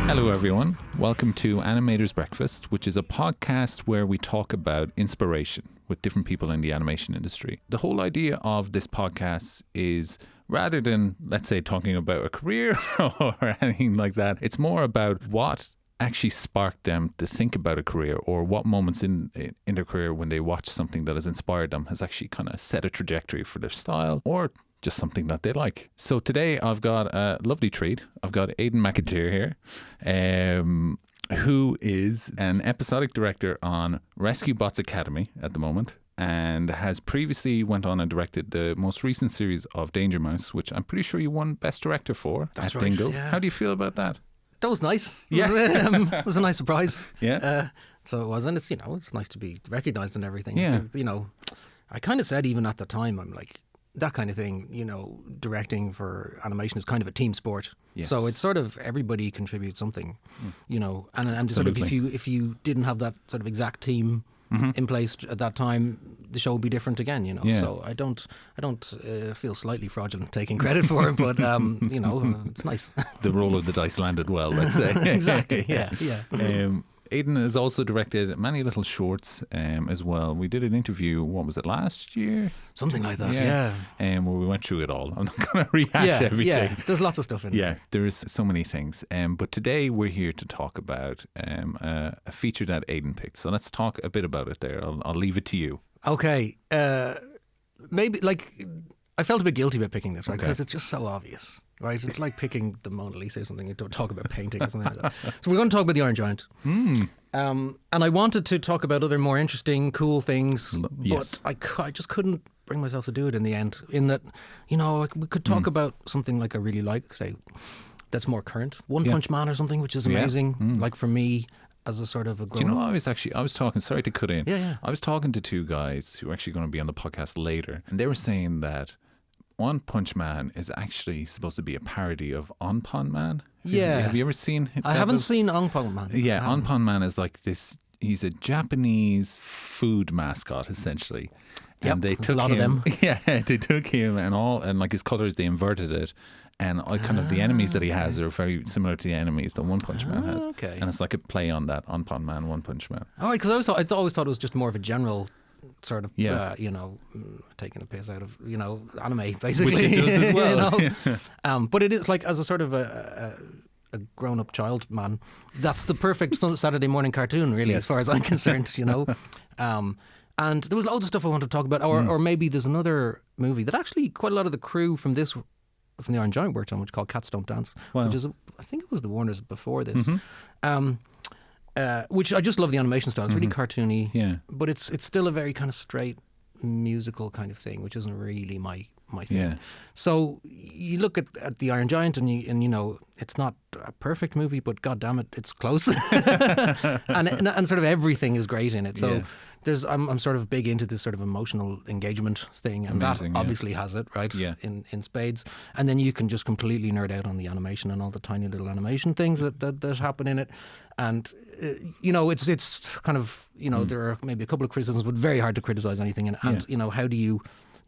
Hello, everyone. Welcome to Animator's Breakfast, which is a podcast where we talk about inspiration with different people in the animation industry. The whole idea of this podcast is rather than, let's say, talking about a career or anything like that, it's more about what actually sparked them to think about a career, or what moments in their career when they watch something that has inspired them has actually kind of set a trajectory for their style, or just something that they like. So today I've got a lovely treat. I've got Aidan McAteer here, who is an episodic director on Rescue Bots Academy at the moment, and has previously went on and directed the most recent series of Danger Mouse, which I'm pretty sure you won Best Director for. That's at right, Dingle. yeah. How do you feel about that? That was nice. Yeah. It was a nice surprise. Yeah. So it was, and it's, it's nice to be recognised and everything. Yeah. I kind of said even at the time, I'm like, that kind of thing, directing for animation is kind of a team sport. Yes. So it's sort of everybody contributes something, and sort of Absolutely. if you didn't have that sort of exact team in place at that time, the show would be different again, Yeah. So I don't feel slightly fraudulent taking credit for it, but it's nice. The roll of the dice landed well, let's say. Exactly. Yeah. Aidan has also directed many little shorts as well. We did an interview, what was it, last year? Something like that. Yeah. Where we went through it all. I'm not going to rehash everything. Yeah, there's lots of stuff in Yeah, there is so many things. But today we're here to talk about a feature that Aidan picked. So let's talk a bit about it there. I'll leave it to you. Okay. Maybe, I felt a bit guilty about picking this, right? Okay. Because it's just so obvious, right? It's like picking the Mona Lisa or something. You don't talk about painting or something like that. So we're going to talk about the Iron Giant. And I wanted to talk about other more interesting, cool things, yes. but I just couldn't bring myself to do it in the end. In that, we could talk about something like I really like, say, that's more current. One Punch Man or something, which is amazing. Like for me, as a sort of a grown-up. Do you know, I was talking, sorry to cut in. Yeah. I was talking to two guys who are actually going to be on the podcast later, and they were saying that One Punch Man is actually supposed to be a parody of On Pon Man. Have you ever seen it? I haven't seen On Pon Man. Yeah, On Pon Man is like this, he's a Japanese food mascot, essentially. And they took a lot him, of them. Yeah, they took him and like his colours, they inverted it. And kind of the enemies that he has are very similar to the enemies that One Punch Man has. Okay. And it's like a play on that, On Pon Man, One Punch Man. All right, because I always thought it was just more of a general sort of, taking a piss out of, anime, basically. Which it does as well. But it is like, as a sort of a grown-up child man, that's the perfect Saturday morning cartoon, really, as far as I'm concerned, And there was loads of stuff I wanted to talk about, or maybe there's another movie that actually quite a lot of the crew from the Iron Giant worked on, which is called Cats Don't Dance, which is, I think it was the Warners before this. Which I just love the animation style. It's really cartoony, but it's still a very kind of straight musical kind of thing, which isn't really my thing. Yeah. So you look at the Iron Giant, and it's not a perfect movie, but god damn it, it's close, and sort of everything is great in it. So I'm sort of big into this sort of emotional engagement thing, and Amazing, that obviously has it, right? Yeah. In spades. And then you can just completely nerd out on the animation and all the tiny little animation things that happen in it. And it's kind of there are maybe a couple of criticisms, but very hard to criticize anything. And how do you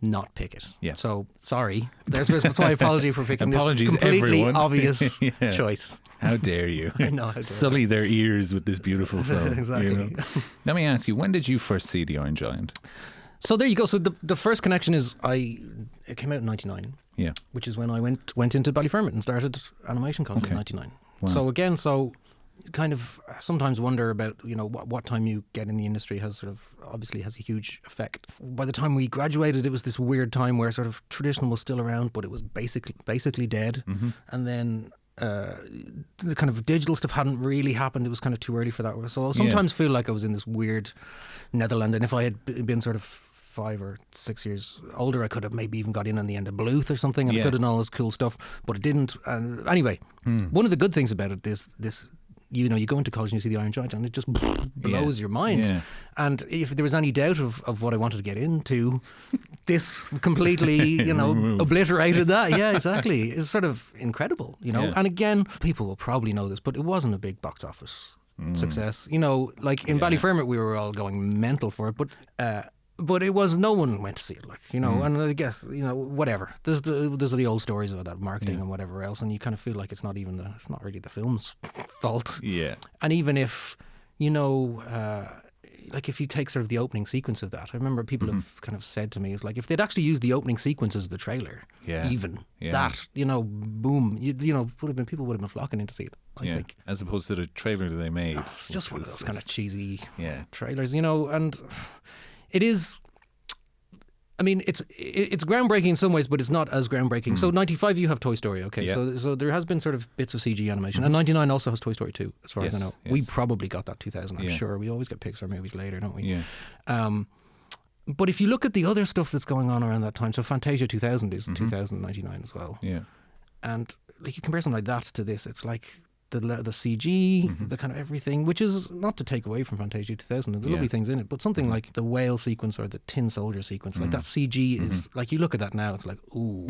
not pick it? Yeah. So sorry. That's my apology for picking Apologies, this completely everyone. obvious choice. How dare you? I know. How dare Sully their ears with this beautiful film. Exactly. Let me ask you, when did you first see The Iron Giant? So there you go. So the first connection is it came out in 99. Yeah. Which is when I went into Ballyfermot and started animation college in 99. Wow. So kind of sometimes wonder about what time you get in the industry obviously has a huge effect. By the time we graduated, it was this weird time where sort of traditional was still around, but it was basically dead. And then the kind of digital stuff hadn't really happened. It was kind of too early for that. So I sometimes feel like I was in this weird Netherland, and if I had been sort of 5 or 6 years older, I could have maybe even got in on the end of Bluth or something, and I could have done all this cool stuff, but it didn't. And anyway, one of the good things about it is this. You go into college and you see the Iron Giant, and it just blows your mind. Yeah. And if there was any doubt of what I wanted to get into, this completely, obliterated that. Yeah, exactly. It's sort of incredible, Yeah. And again, people will probably know this, but it wasn't a big box office success. Like in Ballyfermot, we were all going mental for it, but But it was, no one went to see it, like, you know, and I guess, you know, whatever. There's the old stories about that marketing and whatever else, and you kind of feel like it's not really the film's fault. Yeah. And even if, you know, like if you take sort of the opening sequence of that, I remember people have kind of said to me, it's like if they'd actually used the opening sequence as the trailer, that, you know, boom, you know, people would have been flocking in to see it. I think, as opposed to the trailer that they made. It's just one of those kind of cheesy trailers, you know, and it is. I mean, it's groundbreaking in some ways, but it's not as groundbreaking. So 95, you have Toy Story, okay? So there has been sort of bits of CG animation, and 99 also has Toy Story 2, as far as I know. We probably got that 2000, I'm sure. We always get Pixar movies later, don't we? Yeah. But if you look at the other stuff that's going on around that time, so Fantasia 2000 is 2099 as well. Yeah. And like you compare something like that to this, it's like the CG, the kind of everything, which is not to take away from Fantasia 2000. There's lovely things in it, but something like the whale sequence or the Tin Soldier sequence, like that CG is like, you look at that now, it's like, ooh.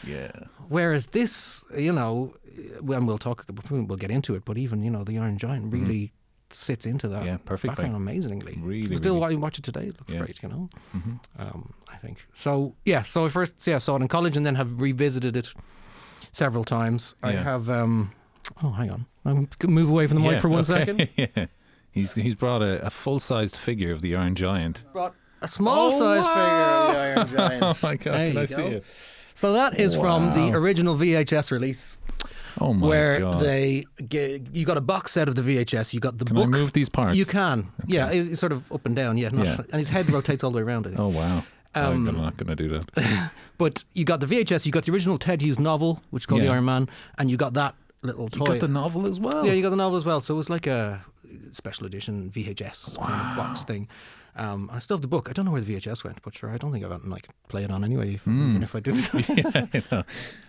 Yeah. Whereas this, you know, and we'll get into it, but even, you know, the Iron Giant really sits into that background amazingly. Really, still, while you watch it today, it looks great, you know. I think so. Yeah. So I first saw it in college, and then have revisited it several times. I have. Oh, hang on. I'm gonna move away from the mic for one second. Yeah. He's brought a full-sized figure of the Iron Giant. Brought a small-sized figure of the Iron Giant. Oh my God! Can I see it? So that is from the original VHS release. Oh my God! Where you got a box set of the VHS. You got the book. Can I move these parts? You can. Okay. Yeah, it's sort of up and down. Yeah, and his head rotates all the way around. I think. Oh wow! I'm not going to do that. But you got the VHS. You got the original Ted Hughes novel, which is called The Iron Man, and you got that little toy. You got the novel as well. Yeah, you got the novel as well. So it was like a special edition VHS kind of box thing. I still have the book. I don't know where the VHS went, but sure, I don't think I went and play it on anyway, even if I did.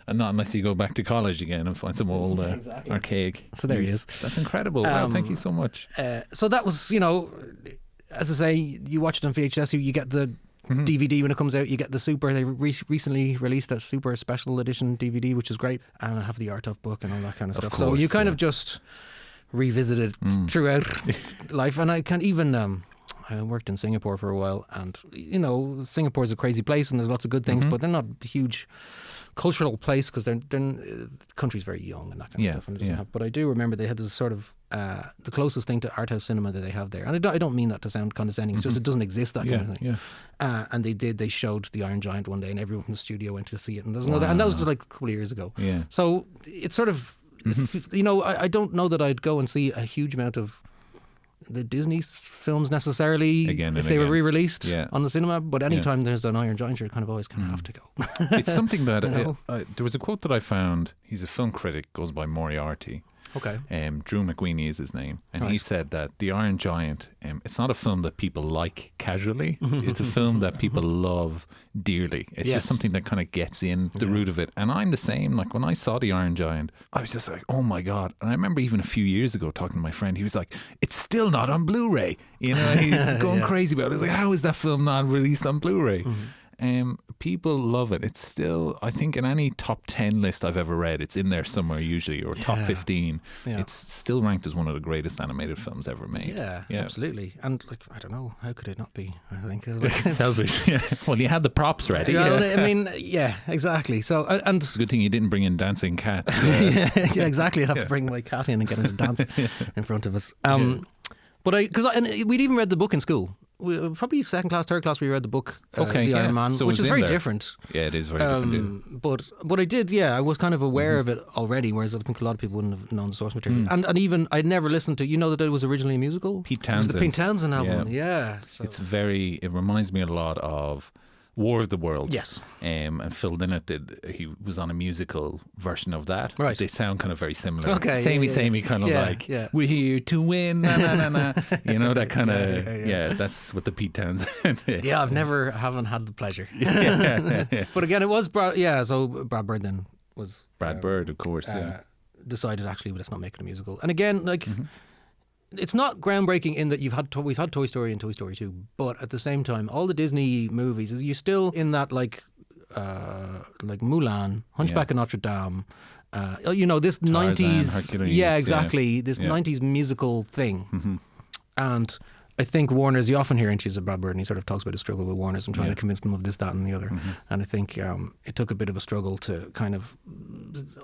And not unless you go back to college again and find some old archaic. So there he is. That's incredible. Wow, thank you so much. So that was, you know, as I say, you watch it on VHS, you get the DVD when it comes out, you get the Super. They recently released that Super Special Edition DVD, which is great. And I have the Art of book and all that kind of stuff. Course, so you kind of just revisit it throughout life. And I can't even... I worked in Singapore for a while, and you know, Singapore's a crazy place, and there's lots of good things, but they're not a huge cultural place because the country's very young and that kind of stuff. And it doesn't have, but I do remember they had this sort of the closest thing to art house cinema that they have there, and I don't mean that to sound condescending. It's just it doesn't exist, that kind of thing. Yeah. And they showed the Iron Giant one day, and everyone from the studio went to see it, and there's another, and that was just like a couple of years ago. Yeah. So it's sort of, you know, I don't know that I'd go and see a huge amount of the Disney films necessarily if they were re-released on the cinema, but anytime there's an Iron Giant, you kind of always kind of have to go. It's something that there was a quote that I found. He's a film critic, goes by Moriarty. Okay. Drew McWeeny is his name, and he said that the Iron Giant, it's not a film that people like casually. It's a film that people love dearly. It's just something that kind of gets in the root of it. And I'm the same. Like when I saw the Iron Giant, I was just like, oh my God. And I remember even a few years ago talking to my friend, he was like, it's still not on Blu-ray. You know, he's going crazy about it. I was like, how is that film not released on Blu-ray? People love it. It's still, I think, in any top 10 list I've ever read, it's in there somewhere usually, or top 15. It's still ranked as one of the greatest animated films ever made. Yeah, absolutely. And like, I don't know, how could it not be? I think selfish. Well, you had the props ready. I mean, exactly. So, and it's a good thing you didn't bring in dancing cats. Exactly. I'd have to bring my cat in and get him to dance in front of us. But we'd even read the book in school. Probably second class, third class, we read the book, The Iron Man, so which is very different. Yeah, it is very different. But I did, I was kind of aware of it already, whereas I think a lot of people wouldn't have known the source material. And even, I'd never listened to, you know that it was originally a musical? Pete Townsend. It was the Pete Townsend album, So. It reminds me a lot of War of the Worlds. Yes. And Phil Lynott he was on a musical version of that. Right. They sound kind of very similar. Okay. Samey, kind of like, we're here to win, na na na na. You know, that kind of, that's what the Pete Townsend is. Yeah, haven't had the pleasure. But again, it was, so Brad Bird then was... Brad Bird, of course, decided actually, let's not make it a musical. And again, like... It's not groundbreaking in that we've had Toy Story and Toy Story 2, but at the same time, all the Disney movies, you're still in that like Mulan, Hunchback of Notre Dame, you know, this Tarzan, 90s, Hercules, exactly, this 90s musical thing, and I think Warner's, you often hear interviews of Brad Bird, and he sort of talks about his struggle with Warner's and trying to convince them of this, that, and the other. And I think it took a bit of a struggle to kind of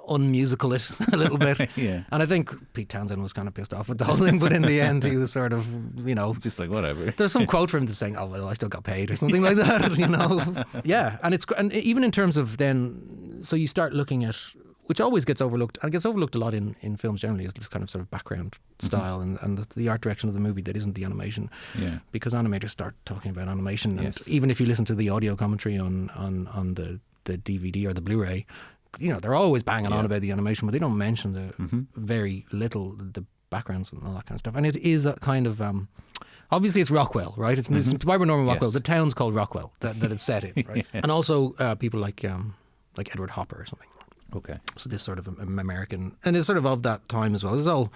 unmusical it a little bit. And I think Pete Townsend was kind of pissed off with the whole thing, but in the end, he was sort of, just like whatever. There's some quote from him saying, "Oh well, I still got paid" or something like that. Yeah, and even in terms of then, so you start looking at, which always gets overlooked, and gets overlooked a lot in films generally, is this kind of sort of background style and the art direction of the movie that isn't the animation. Yeah. Because animators start talking about animation, and even if you listen to the audio commentary on the DVD or the Blu-ray, they're always banging on about the animation, but they don't mention the very little the backgrounds and all that kind of stuff. And it is that kind of obviously it's Rockwell, right? It's Barbara Norman Rockwell. The town's called Rockwell that it's set in, right? And also people like Edward Hopper or something. Okay. So this sort of American, and it's sort of that time as well. This is all,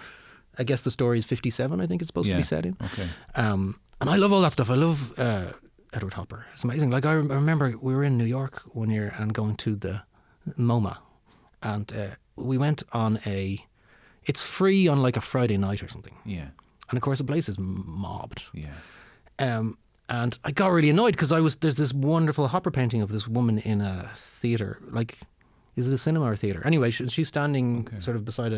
I guess the story is 57, I think it's supposed to be set in. Okay. And I love all that stuff. I love Edward Hopper. It's amazing. Like I remember we were in New York one year and going to the MoMA, and we went on it's free on like a Friday night or something. Yeah. And of course the place is mobbed. Yeah. And I got really annoyed because there's this wonderful Hopper painting of this woman in a theatre, like, is it a cinema or a theatre? Anyway, she's standing sort of beside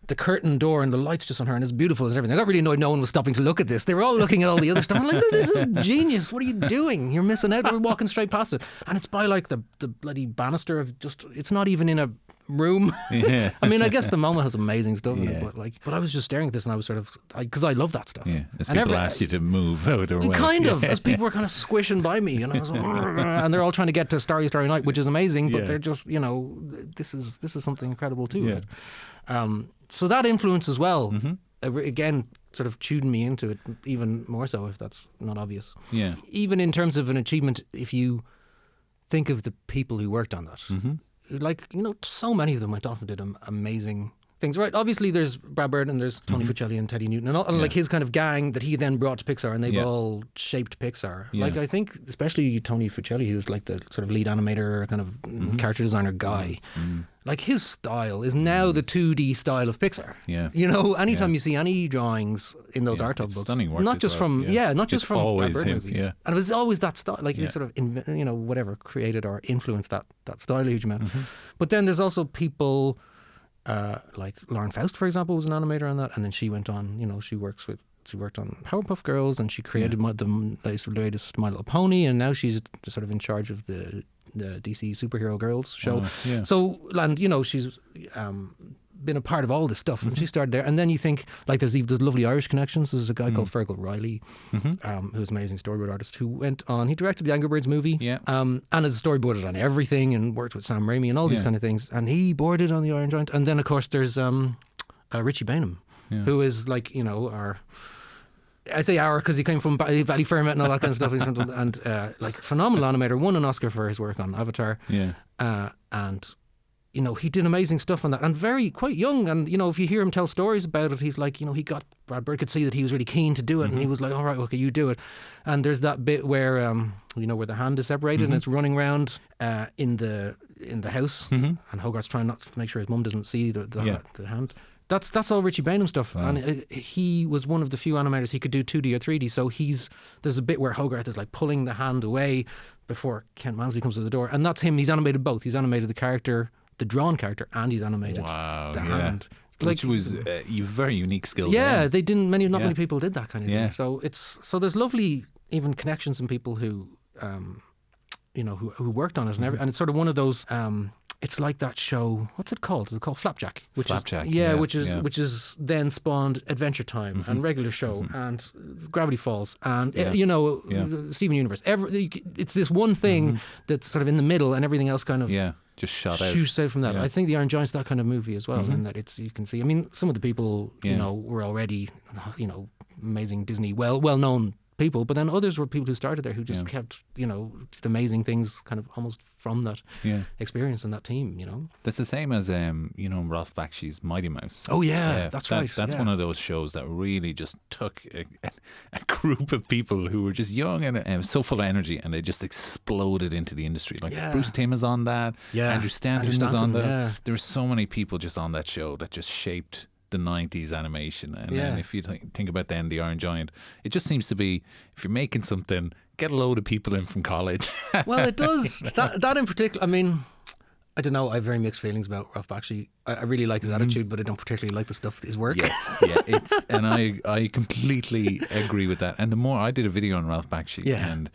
the curtain door, and the light's just on her, and it's beautiful and everything. I got really annoyed no one was stopping to look at this. They were all looking at all the other stuff. I'm like, this is genius. What are you doing? You're missing out. We're walking straight past it. And it's by like the bloody banister of it's not even in a room. Yeah. I mean, I guess the MoMA has amazing stuff in it, but I was just staring at this, and I was sort of, because I love that stuff. Yeah, as people asked you to move out or away. Kind of, as people were kind of squishing by me, and I was like, and they're all trying to get to Starry Starry Night, which is amazing, but they're just, this is something incredible too. Yeah. So that influence as well, again, sort of tuned me into it even more so, if that's not obvious. Yeah. Even in terms of an achievement, if you think of the people who worked on that, like, so many of them went off and did amazing things. Right, obviously there's Brad Bird and there's Tony Fuccelli and Teddy Newton and like his kind of gang that he then brought to Pixar, and they've all shaped Pixar. Like I think especially Tony Fuccelli, who's like the sort of lead animator, kind of character designer guy. Like his style is now the 2D style of Pixar. Yeah. Anytime you see any drawings in those art books, stunning work not just from not just it's from always Brad Bird him, movies. yeah. And it was always that style, like he sort of whatever created or influenced that style a huge amount. But then there's also people like Lauren Faust, for example, was an animator on that, and then she went on. She worked on Powerpuff Girls, and she created the latest My Little Pony, and now she's sort of in charge of the DC Superhero Girls show. So, and she's been a part of all this stuff, and she started there. And then you think, like, there's lovely Irish connections. There's a guy called Fergal Riley, who's an amazing storyboard artist, who went on. He directed the Angry Birds movie, and has storyboarded on everything, and worked with Sam Raimi and all these kind of things. And he boarded on the Iron Giant. And then, of course, there's Richie Bainham, who is like our. I say our because he came from Ballyfermot and all that kind of stuff. And like phenomenal animator, won an Oscar for his work on Avatar. And he did amazing stuff on that, and quite young. And if you hear him tell stories about it, he's like, he got Brad Bird could see that he was really keen to do it, and he was like, all right, okay, you do it. And there's that bit where where the hand is separated and it's running around in the house, and Hogarth's trying not to make sure his mum doesn't see the hand. That's all Richie Bainham stuff, and he was one of the few animators he could do 2D or 3D. So there's a bit where Hogarth is like pulling the hand away before Kent Mansley comes to the door, and that's him. He's animated both. He's animated the character, the drawn character, and he's animated the hand. Which was a very unique skill. Yeah, they didn't. Not many people did that kind of thing. So there's lovely even connections and people who who worked on it, and it's sort of one of those. It's like that show. What's it called? Is it called Flapjack? Flapjack. Which is then spawned Adventure Time and Regular Show and Gravity Falls and Steven Universe. It's this one thing that's sort of in the middle, and everything else kind of just shot out. Shoots out from that. I think the Iron Giant's that kind of movie as well, in that you can see. I mean, some of the people were already amazing Disney well known people, but then others were people who started there who just kept did amazing things kind of almost from that experience and that team. That's the same as Ralph Bakshi's Mighty Mouse. Oh that's right. That's one of those shows that really just took a group of people who were just young and so full of energy, and they just exploded into the industry. Like Bruce Timm is on that, Andrew Stanton was on that. There were so many people just on that show that just shaped the 90s animation. And then if you think about then the Iron Giant, it just seems to be, if you're making something, get a load of people in from college. Well, it does. That in particular, I mean, I don't know. I have very mixed feelings about Ralph Bakshi. I really like his attitude, but I don't particularly like his work. Yes, yeah, and I completely agree with that. And the more I did a video on Ralph Bakshi, and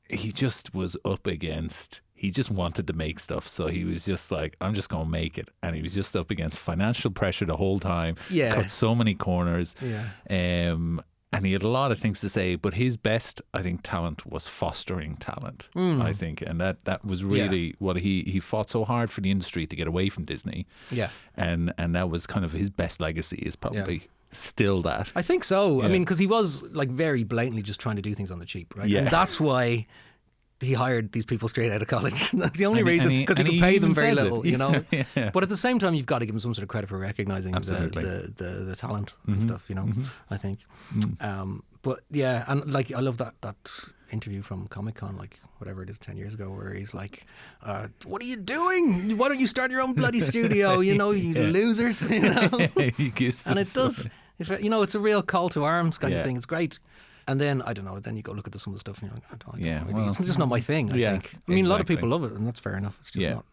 he just was up against. He just wanted to make stuff, so he was just like, "I'm just going to make it," and he was just up against financial pressure the whole time. Yeah, cut so many corners. Yeah. And he had a lot of things to say, but his best, I think, talent was fostering talent, I think. And that was really what he fought so hard for the industry to get away from Disney. Yeah. And that was kind of his best legacy, is probably still that. I think so. I mean, because he was like very blatantly just trying to do things on the cheap, right? Yeah. And that's why he hired these people straight out of college. That's the only reason, because he could pay them very little, you know. But at the same time, you've got to give him some sort of credit for recognizing the talent and stuff, you know. I think. But yeah, and like I love that interview from Comic-Con, like whatever it is, 10 years ago, where he's like, "What are you doing? Why don't you start your own bloody studio? You know, you losers." You know. And it does. You know, it's a real call to arms kind of thing. It's great. And then, I don't know, then you go look at some of the stuff and you're like, it's just not my thing, I think. I mean, a lot of people love it, and that's fair enough. It's just not.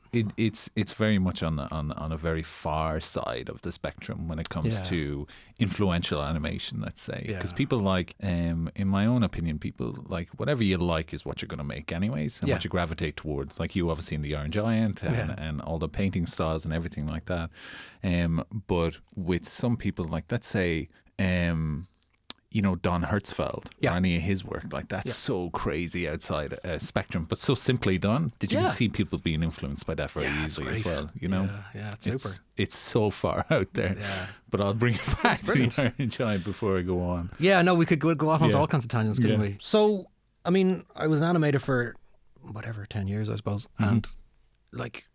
It's very much on a very far side of the spectrum when it comes to influential animation, let's say. Because people like, in my own opinion, people like whatever you like is what you're going to make anyways, and what you gravitate towards. Like you obviously in the Iron Giant and all the painting styles and everything like that. But with some people, like let's say, you know, Don Hertzfeld or any of his work, like that's so crazy outside spectrum, but so simply done that you can see people being influenced by that very easily as well, you know. It's super. It's so far out there, but I'll bring it back to the Iron Giant before I go on. Yeah, no, we could go off onto all kinds of tangents, couldn't we? So, I mean, I was an animator for whatever, 10 years, I suppose, and like,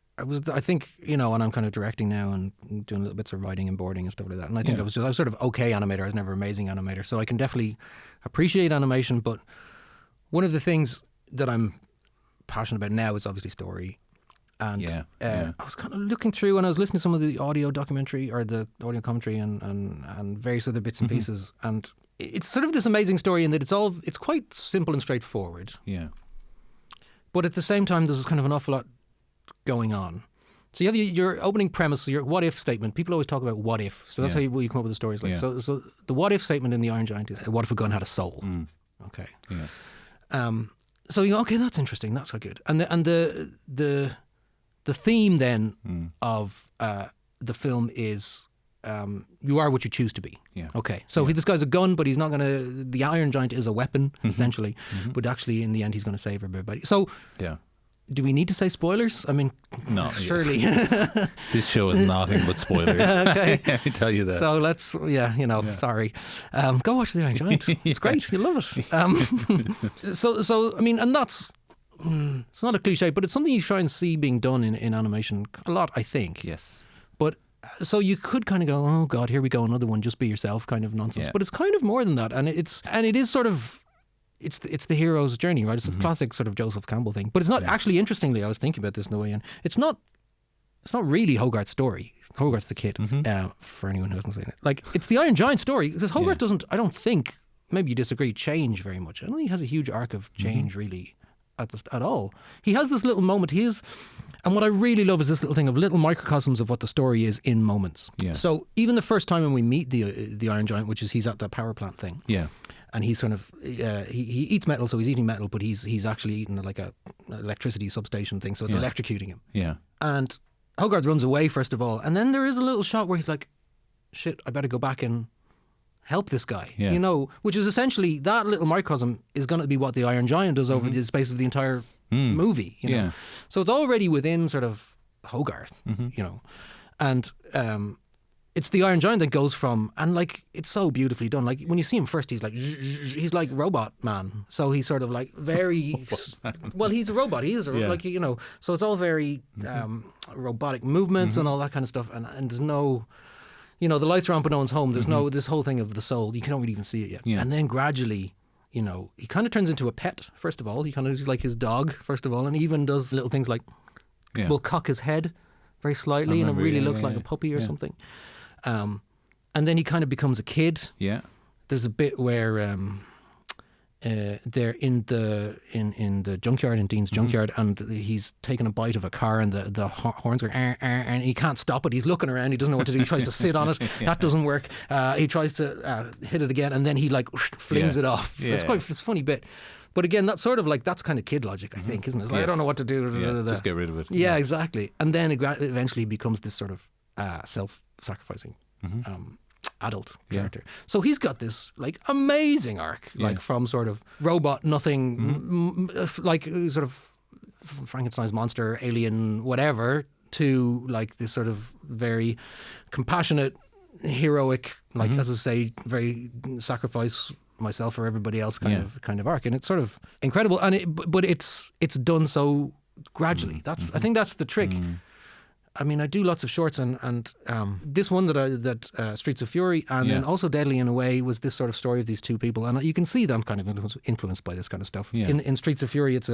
I think, you know, and I'm kind of directing now and doing little bits of writing and boarding and stuff like that. And I think I was sort of okay animator. I was never amazing animator. So I can definitely appreciate animation. But one of the things that I'm passionate about now is obviously story. And I was kind of looking through, and I was listening to some of the audio documentary or the audio commentary and various other bits and pieces. And it's sort of this amazing story in that it's quite simple and straightforward. Yeah. But at the same time, there's kind of an awful lot going on. So you have your opening premise, your what if statement. People always talk about what if. So that's how you come up with the stories. Like so the what if statement in the Iron Giant is, what if a gun had a soul? Okay. Yeah. So you go, okay, that's interesting. That's quite good. And the theme then of the film is you are what you choose to be. Yeah. Okay. So this guy's a gun, but he's not going to. The Iron Giant is a weapon essentially, but actually in the end he's going to save everybody. So do we need to say spoilers? I mean, no, surely. This show is nothing but spoilers. Okay. I tell you that. So let's, sorry. Go watch The Iron Giant. It's great. You'll love it. So I mean, and that's, it's not a cliche, but it's something you try and see being done in animation a lot, I think. Yes. But so you could kind of go, oh God, here we go, another one, just be yourself kind of nonsense. But it's kind of more than that. And it is sort of, it's the hero's journey, right? It's a classic sort of Joseph Campbell thing. But it's not actually, interestingly, I was thinking about this in the way in. It's not really Hogarth's story. Hogarth's the kid, for anyone who hasn't seen it. Like, it's the Iron Giant story. Because Hogarth doesn't, I don't think, maybe you disagree, change very much. I don't think he has a huge arc of change really at all. He has this little moment. And what I really love is this little thing of little microcosms of what the story is in moments. Yeah. So even the first time when we meet the Iron Giant, which is he's at the power plant thing. Yeah. And he's sort of, he eats metal, so he's eating metal, but he's actually eating like a electricity substation thing, so it's electrocuting him. Yeah. And Hogarth runs away, first of all, and then there is a little shot where he's like, shit, I better go back and help this guy, you know, which is essentially, that little microcosm is going to be what the Iron Giant does over the space of the entire movie, you know. So it's already within sort of Hogarth, you know, and it's the Iron Giant that goes from, and like, it's so beautifully done. Like when you see him first, he's like Robot Man. So he's sort of like very, well, he's a robot. He is like, you know, so it's all very robotic movements and all that kind of stuff. And there's no, you know, the lights are on but no one's home. There's no, this whole thing of the soul. You can't really even see it yet. Yeah. And then gradually, you know, he kind of turns into a pet, first of all. He's like his dog, first of all. And he even does little things like, will cock his head very slightly and it really looks like a puppy or something. And then he kind of becomes a kid. Yeah. There's a bit where they're in the junkyard, in Dean's junkyard, and he's taking a bite of a car, and the horns are and he can't stop it. He's looking around, he doesn't know what to do. He tries to sit on it, that doesn't work. He tries to hit it again, and then he like flings it off. It's a funny bit. But again, that's sort of like, that's kind of kid logic, I think, isn't it? It's like, I don't know what to do. Just get rid of it. Yeah, exactly. And then it eventually becomes this sort of self-sacrificing adult character. So he's got this like amazing arc, like from sort of robot, nothing, like sort of Frankenstein's monster, alien, whatever, to like this sort of very compassionate, heroic, like as I say, very sacrifice myself for everybody else kind of arc, and it's sort of incredible. And but it's done so gradually. That's I think that's the trick. I mean, I do lots of shorts, and this one that Streets of Fury, and then also Deadly in a Way, was this sort of story of these two people, and you can see them kind of influenced by this kind of stuff. In Streets of Fury, it's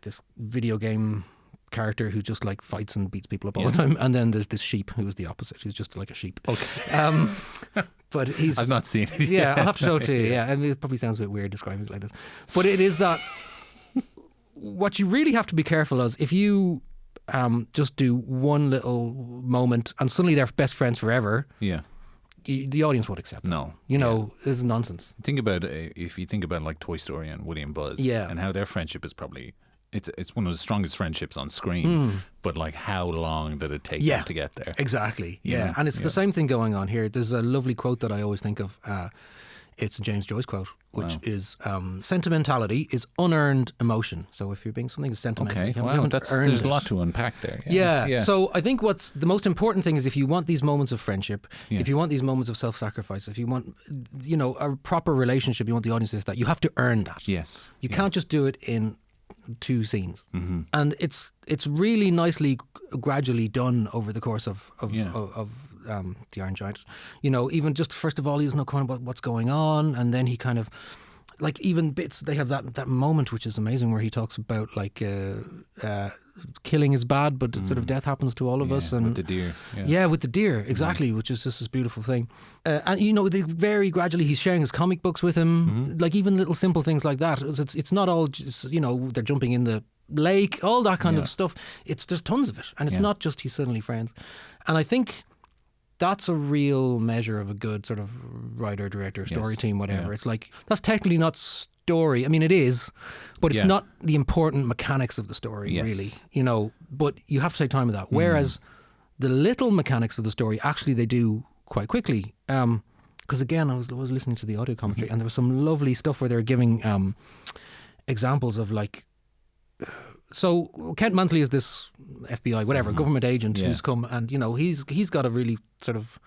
this video game character who just like fights and beats people up all the time, and then there's this sheep who is the opposite, who's just like a sheep. Okay. But I've not seen it. Yeah, I'll have to show it to you. Yeah, and it probably sounds a bit weird describing it like this, but it is that what you really have to be careful is if you just do one little moment and suddenly they're best friends forever. Yeah. The audience won't accept that. No. You know, this is nonsense. Think about if you think about like Toy Story and Woody and Buzz, and how their friendship is probably it's one of the strongest friendships on screen. But like, how long did it take them to get there? Exactly. Yeah. And it's the same thing going on here. There's a lovely quote that I always think of. It's a James Joyce quote, which is sentimentality is unearned emotion. So if you're being something sentimental, there's a lot to unpack there. Yeah. So I think what's the most important thing is, if you want these moments of friendship, if you want these moments of self-sacrifice, if you want, a proper relationship, you want the audience to that, you have to earn that. Yes. You can't just do it in two scenes. And it's really nicely, gradually done over the course of the Iron Giant. Even just first of all, he doesn't know kind of what's going on, and then he kind of like even bits. They have that moment which is amazing where he talks about like killing is bad, but sort of death happens to all of us. And with the deer. With the deer, exactly, which is just this beautiful thing. And they very gradually, he's sharing his comic books with him, like even little simple things like that. It's not all just, they're jumping in the lake, all that kind of stuff. There's tons of it, and it's not just he's suddenly friends. And I think that's a real measure of a good sort of writer, director, story team, whatever. It's like, that's technically not story. I mean, it is, but it's not the important mechanics of the story, really. But you have to take time with that. Whereas the little mechanics of the story, actually, they do quite quickly. Because again, I was listening to the audio commentary, and there was some lovely stuff where they were giving examples of like. So Kent Mansley is this FBI, whatever, government agent who's come, and he's got a really sort of,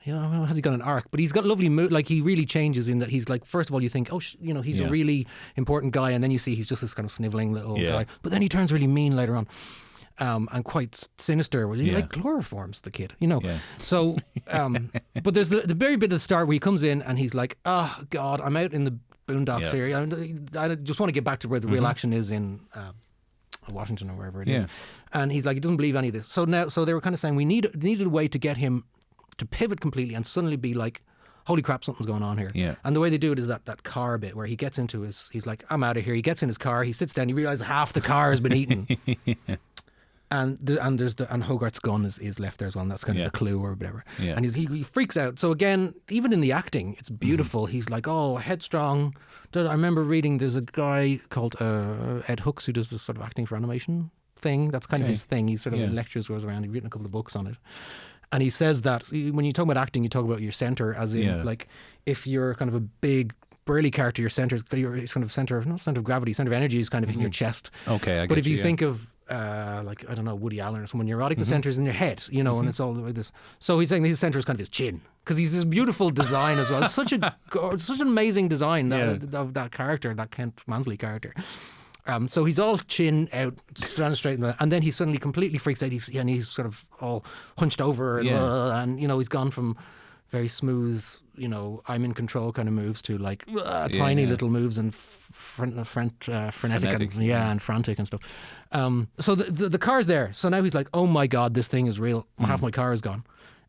has he got an arc? But he's got a lovely mood. Like, he really changes in that he's like, first of all, you think, he's a really important guy, and then you see he's just this kind of sniveling little guy. But then he turns really mean later on, and quite sinister. Where he like chloroforms the kid, So, but there's the very bit at the start where he comes in and he's like, oh God, I'm out in the boondocks here. I just want to get back to where the real action is in Washington or wherever it is. And he's like, he doesn't believe any of this. So they were kind of saying we needed a way to get him to pivot completely and suddenly be like, holy crap, something's going on here. And the way they do it is that car bit where he gets into he's like, I'm out of here. He gets in his car, he sits down, he realizes half the car has been eaten. And Hogarth's gun is left there as well. And that's kind of the clue or whatever. And he freaks out. So again, even in the acting, it's beautiful. He's like, oh, headstrong. I remember reading, there's a guy called Ed Hooks who does this sort of acting for animation thing. That's kind of his thing. He sort of lectures, goes around. He's written a couple of books on it. And he says that when you talk about acting, you talk about your center, as in like, if you're kind of a big burly character, your center is kind of center of gravity, center of energy is kind of in your chest. Okay, but if you think of like, I don't know, Woody Allen or someone neurotic, the center's in your head, and it's all like this. So he's saying his center is kind of his chin, because he's this beautiful design as well. It's such an amazing design of that character, that Kent Mansley character. So he's all chin out, standing straight, and then he suddenly completely freaks out. He's sort of all hunched over, and he's gone from very smooth, I'm in control kind of moves to like tiny little moves and frenetic and frantic and stuff. So the car's there. So now he's like, oh my God, this thing is real. Half my car is gone.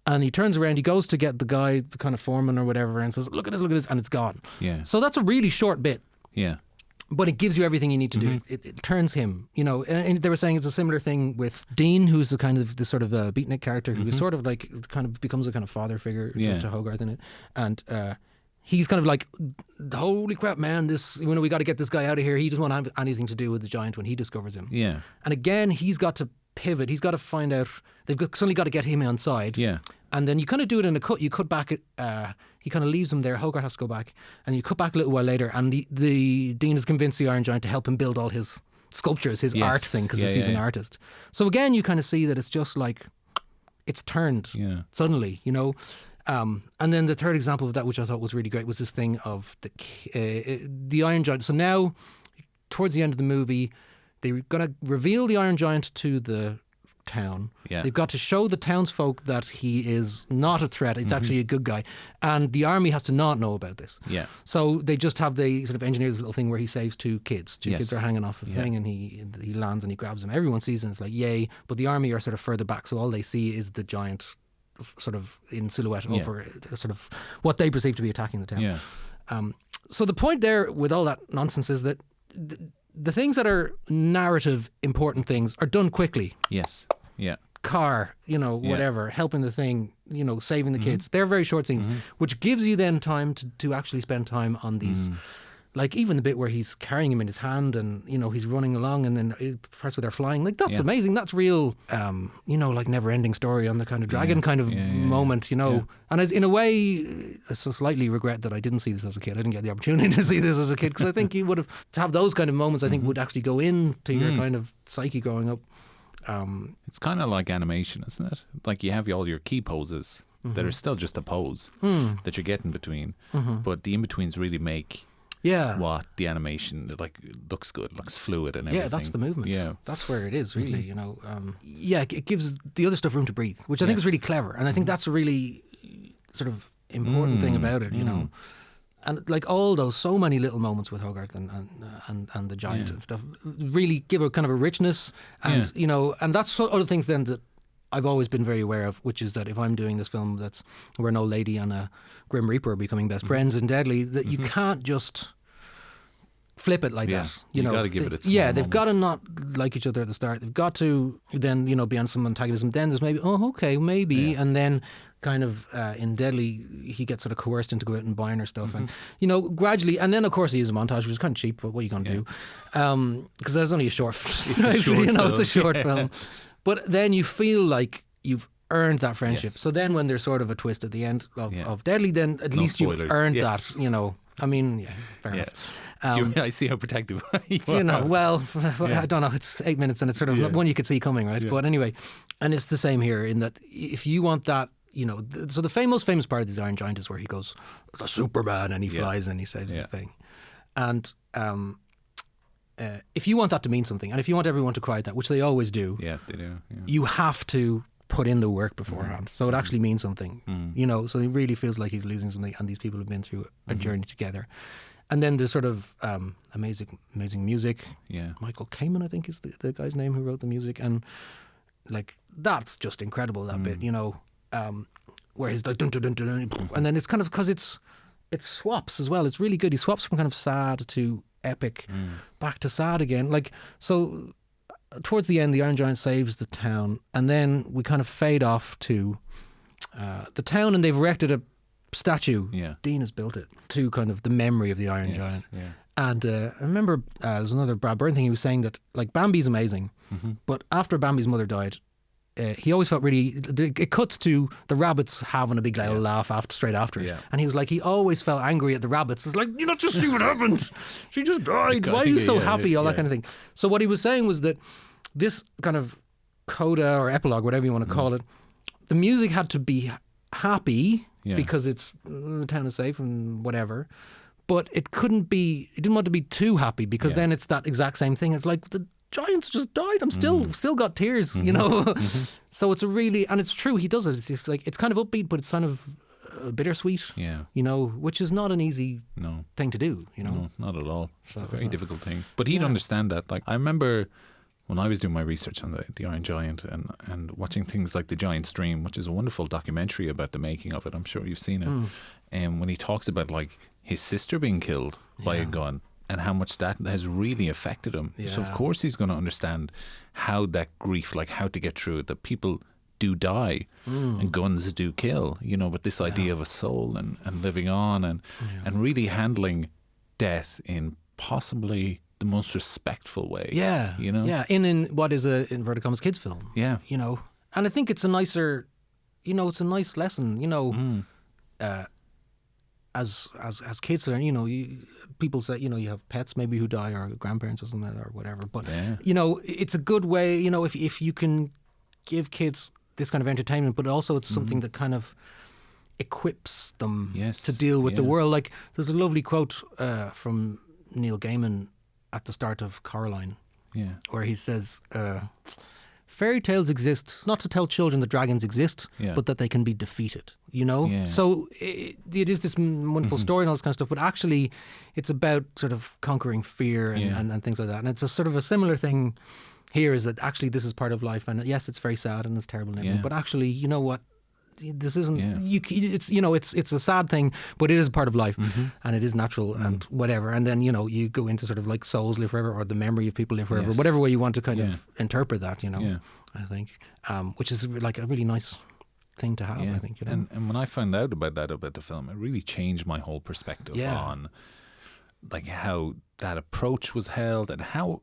And he turns around, he goes to get the guy, the kind of foreman or whatever, and says, look at this, and it's gone. Yeah. So that's a really short bit. Yeah. But it gives you everything you need to do. It turns him, and they were saying it's a similar thing with Dean, who's the kind of this sort of beatnik character who is sort of like kind of becomes a kind of father figure to Hogarth in it. And he's kind of like, holy crap, man, we got to get this guy out of here. He doesn't want to have anything to do with the giant when he discovers him. Yeah. And again, he's got to pivot. He's got to find out, suddenly got to get him on side. Yeah. And then you kind of do it in a cut. You cut back, he kind of leaves him there. Hogarth has to go back. And you cut back a little while later, and the Dean has convinced the Iron Giant to help him build all his sculptures, his art thing, because he's an artist. So again, you kind of see that it's just like, it's turned suddenly, and then the third example of that, which I thought was really great, was this thing of the Iron Giant. So now, towards the end of the movie, they're going to reveal the Iron Giant to the town. Yeah. They've got to show the townsfolk that he is not a threat. It's actually a good guy. And the army has to not know about this. Yeah. So they just have the sort of engineer this little thing where he saves two kids. Two kids are hanging off the thing, and he lands and he grabs them. Everyone sees it and it's like, yay. But the army are sort of further back, so all they see is the giant sort of in silhouette over sort of what they perceive to be attacking the town. Yeah. So the point there with all that nonsense is that the things that are narrative important things are done quickly. Yes. Yeah. Car, whatever, helping the thing, saving the kids. They're very short scenes, which gives you then time to actually spend time on these, like even the bit where he's carrying him in his hand and, he's running along and then parts where they're flying. Like, that's amazing. That's real, like never-ending story on the kind of dragon kind of moment, And as, in a way, I so slightly regret that I didn't see this as a kid. I didn't get the opportunity to see this as a kid, because I think you would have, to have those kind of moments, I think would actually go into your kind of psyche growing up. It's kind of like animation, isn't it? Like you have all your key poses that are still just a pose that you get in between, but the in-betweens really make what the animation looks good, looks fluid and everything. Yeah, that's the movement. Yeah, that's where it is really. It gives the other stuff room to breathe, which I think is really clever, and I think that's a really sort of important thing about it. And like all those, so many little moments with Hogarth and the giant and stuff really give a kind of a richness, and and that's other things then that I've always been very aware of, which is that if I'm doing this film that's where an old lady and a Grim Reaper are becoming best friends and deadly, that you can't just flip it like that. You got to give it its they've got to not like each other at the start. They've got to then be on some antagonism. Then there's maybe, and then kind of in Deadly, he gets sort of coerced into going out and buying her stuff, and gradually, and then of course he is a montage, which is kind of cheap, but what are you going to do? Because there's only a short, it's a short film. But then you feel like you've earned that friendship. Yes. So then when there's sort of a twist at the end of Deadly, then at least you've earned that. I mean, fair enough. I see how protective you are. Well, I don't know. It's 8 minutes and it's sort of one you could see coming, right? But anyway, and it's the same here in that if you want that, so the most famous part of this Iron Giant is where he goes, the Superman, and he flies and he says his thing. And if you want that to mean something, and if you want everyone to cry at that, which they always do, they do. Yeah. You have to put in the work beforehand, so it actually means something. So it really feels like he's losing something, and these people have been through a journey together. And then there's sort of amazing music. Yeah, Michael Kamen, I think, is the guy's name who wrote the music, and like that's just incredible. That bit, where he's like dun dun dun dun, dun, and then it's kind of because it swaps as well. It's really good. He swaps from kind of sad to epic, back to sad again. Like so, towards the end, the Iron Giant saves the town, and then we kind of fade off to the town, and they've erected a statue. Yeah. Dean has built it to kind of the memory of the Iron Giant. Yeah. And I remember there's another Brad Byrne thing. He was saying that like Bambi's amazing, but after Bambi's mother died, he always felt really. It cuts to the rabbits having a big little laugh straight after it, and he was like, he always felt angry at the rabbits. It's like, just see what happened. She just died. Why are you so happy? All that kind of thing. So what he was saying was that this kind of coda or epilogue, whatever you want to call it, the music had to be happy because it's the town is safe and whatever. But it couldn't be. It didn't want to be too happy because then it's that exact same thing. It's like the Giants just died. I'm still got tears, So it's a really, and it's true. He does it. It's just like it's kind of upbeat, but it's kind of bittersweet. Yeah, which is not an easy thing to do. No, not at all. It's a very difficult thing. But he'd understand that. Like I remember when I was doing my research on the Iron Giant and watching things like The Giant's Dream, which is a wonderful documentary about the making of it, I'm sure you've seen it, and when he talks about like his sister being killed by a gun and how much that has really affected him. So of course he's going to understand how that grief, like how to get through it, that people do die and guns do kill, you know, but this idea of a soul and living on and really handling death in possibly the most respectful way. Yeah. You know? Yeah. In what is a inverted commas kids film. Yeah. You know. And I think it's a nicer, you know, it's a nice lesson, you know, as kids, you know, people say, you know, you have pets maybe who die or grandparents or something or whatever. But, you know, it's a good way, you know, if you can give kids this kind of entertainment, but also it's something that kind of equips them to deal with the world. Like there's a lovely quote from Neil Gaiman at the start of Coraline, where he says, fairy tales exist not to tell children that dragons exist, but that they can be defeated, you know? So it is this wonderful story and all this kind of stuff, but actually it's about sort of conquering fear and things like that. And it's a sort of a similar thing here, is that actually this is part of life, and yes, it's very sad and it's terrible and everything, but actually, you know what? This isn't it's, you know, it's a sad thing, but it is part of life, and it is natural and whatever. And then, you know, you go into sort of like souls live forever, or the memory of people live forever, whatever way you want to kind of interpret that, you know. I think which is like a really nice thing to have, I think, you know. And when I found out about the film, it really changed my whole perspective on like how that approach was held, and how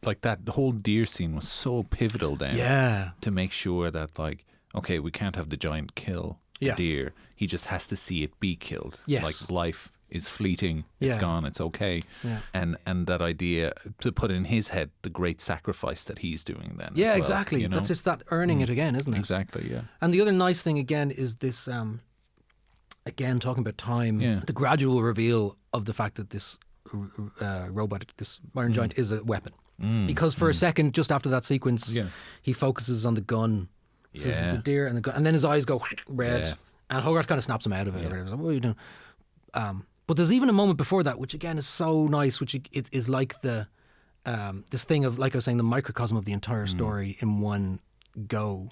like that whole deer scene was so pivotal then to make sure that, like, okay, we can't have the giant kill the deer. He just has to see it be killed. Like life is fleeting. It's gone. It's okay. And that idea to put in his head the great sacrifice that he's doing then. Yeah, as well, exactly. You know? That's just that earning it again, isn't it? Exactly. Yeah. And the other nice thing again is this. Again, talking about time, the gradual reveal of the fact that this robot, this Iron Giant, is a weapon. Because for a second, just after that sequence, he focuses on the gun. So this is the deer and the gun, and then his eyes go red, and Hogarth kind of snaps him out of it. Or whatever. So, what are you doing? But there's even a moment before that, which again is so nice, which is like the this thing of, like I was saying, the microcosm of the entire story in one go.